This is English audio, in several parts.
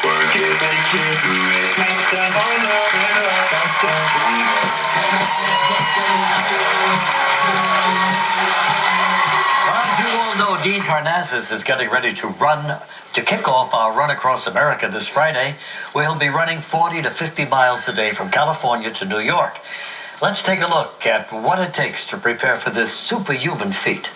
Work it, make it, do it, makes the whole world faster. As you all know, Dean Karnazes is getting ready to kick off our Run Across America this Friday, where he'll be running 40 to 50 miles a day from California to New York. Let's take a look at what it takes to prepare for this superhuman feat.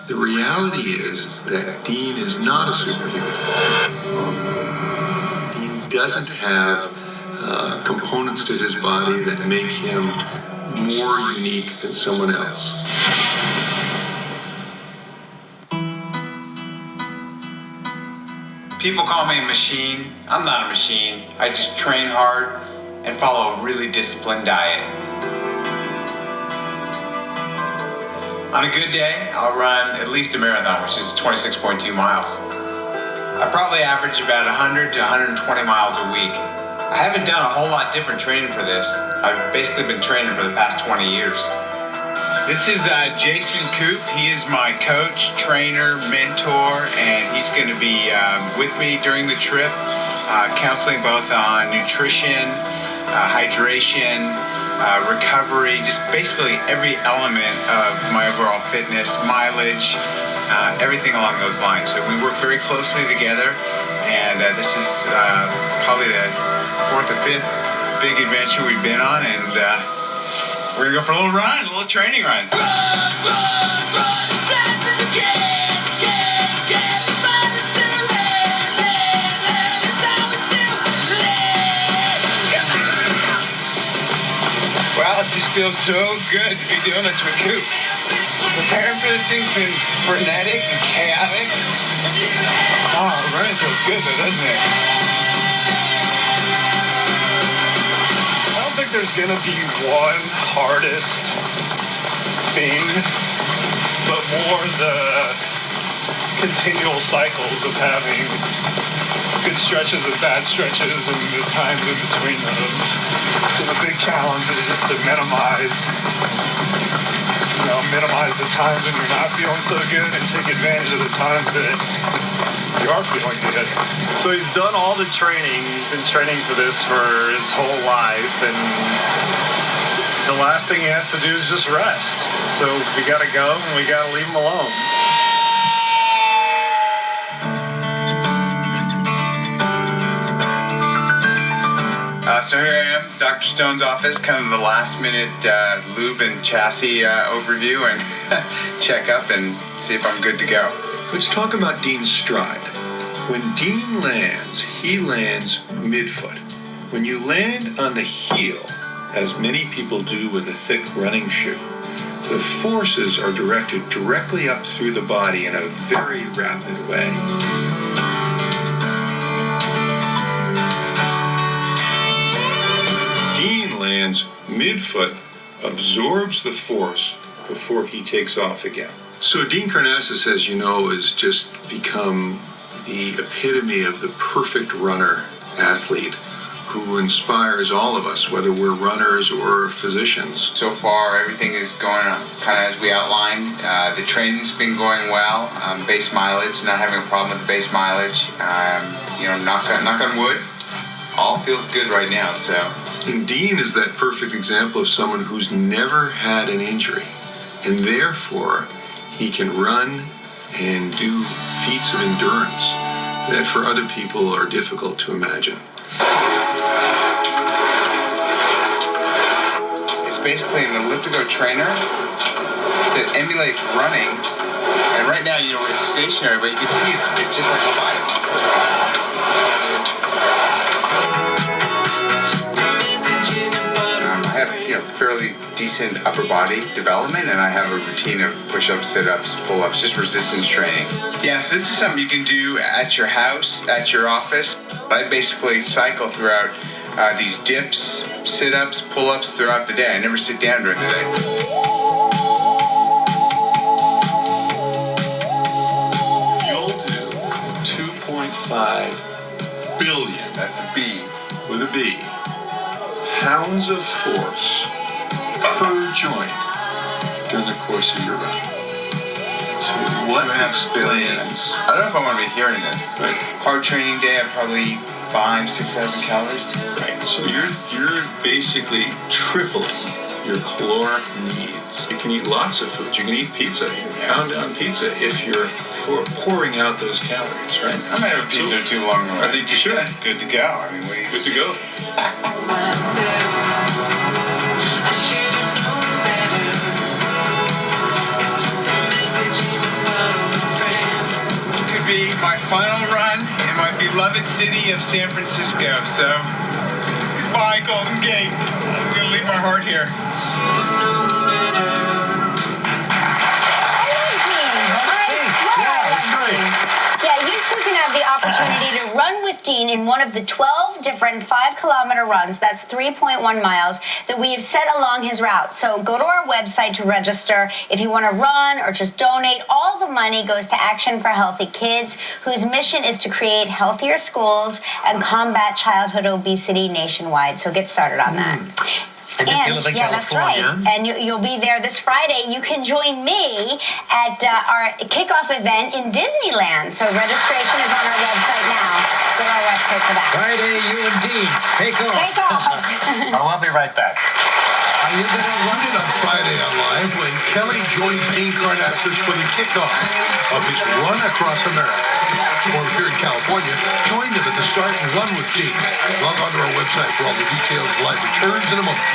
The reality is that Dean is not a superhuman. Dean doesn't have components to his body that make him more unique than someone else. People call me a machine. I'm not a machine. I just train hard and follow a really disciplined diet. On a good day, I'll run at least a marathon, which is 26.2 miles. I probably average about 100 to 120 miles a week. I haven't done a whole lot different training for this. I've basically been training for the past 20 years. This is Jason Coop. He is my coach, trainer, mentor, and he's going to be with me during the trip, counseling both on nutrition, hydration, recovery, just basically every element of my overall fitness, mileage, everything along those lines. So we work very closely together, and this is probably the 4th or 5th big adventure we've been on, and we're going to go for a little run, a little training run. Run, as fast as you can, find the Sutherland, it's always Sutherland. Well, it just feels so good to be doing this with Coop. Preparing for this thing's been frenetic and chaotic. Oh, running feels good though, doesn't it? I don't think there's gonna be one hardest thing, but more the continual cycles of having good stretches and bad stretches and the times in between those. So the big challenge is just to minimize the times when you're not feeling so good and take advantage of the times that you are feeling good. So he's done all the training. He's been training for this for his whole life, and the last thing he has to do is just rest. So we gotta go and we gotta leave him alone. So here I am, Dr. Stone's office, kind of the last minute lube and chassis overview and check up and see if I'm good to go. Let's talk about Dean's stride. When Dean lands, he lands midfoot. When you land on the heel, as many people do with a thick running shoe, the forces are directed directly up through the body in a very rapid way. Dean lands midfoot, absorbs the force before he takes off again. So Dean Karnazes, as you know, has just become the epitome of the perfect runner athlete who inspires all of us, whether we're runners or physicians. So far, everything is going kind of as we outlined. The training's been going well. Base mileage, not having a problem with the base mileage. Knock on wood. All feels good right now, so. And Dean is that perfect example of someone who's never had an injury, and therefore he can run and do feats of endurance that for other people are difficult to imagine. It's basically an elliptical trainer that emulates running, and right now, it's stationary, but you can see it's just like a bike. I have fairly decent upper body development, and I have a routine of push-ups, sit-ups, pull-ups, just resistance training. Yeah, so this is something you can do at your house, at your office. I basically cycle throughout these dips, sit-ups, pull-ups throughout the day. I never sit down during the day. You'll do 2.5 billion, That's a B. with a B, pounds of force per joint during the course of your run? So what 2.5 billion. explains? I don't know if I want to be hearing this. Right. Hard training day, I probably 5,000 to 6,000 calories. Right. So you're basically tripling your caloric needs. You can eat lots of food. You can eat pizza, pound down pizza if you're pouring out those calories, right? I might have a pizza or two along the way. I think you should. Good to go. I mean, what do you Good to go. This could be my final run in my beloved city of San Francisco. So, goodbye, Golden Gate. I'm going to leave my heart here. Yeah, you two can have the opportunity to run with Dean in one of the 12 different 5-kilometer runs, that's 3.1 miles, that we have set along his route. So go to our website to register if you want to run or just donate. All the money goes to Action for Healthy Kids, whose mission is to create healthier schools and combat childhood obesity nationwide. So get started on that. And if you live in yeah, that's right. California, And you'll be there this Friday. You can join me at our kickoff event in Disneyland. So registration is on our website now. Go to our website for that. Friday, you and Dean, take off. Take off. I'll be right back. Are you going to run it on Friday on Live when Kelly joins Dean Karnazes for the kickoff of his Run Across America? Or if you're in California, join him at the start and run with Dean. Log on to our website for all the details. Live returns in a moment.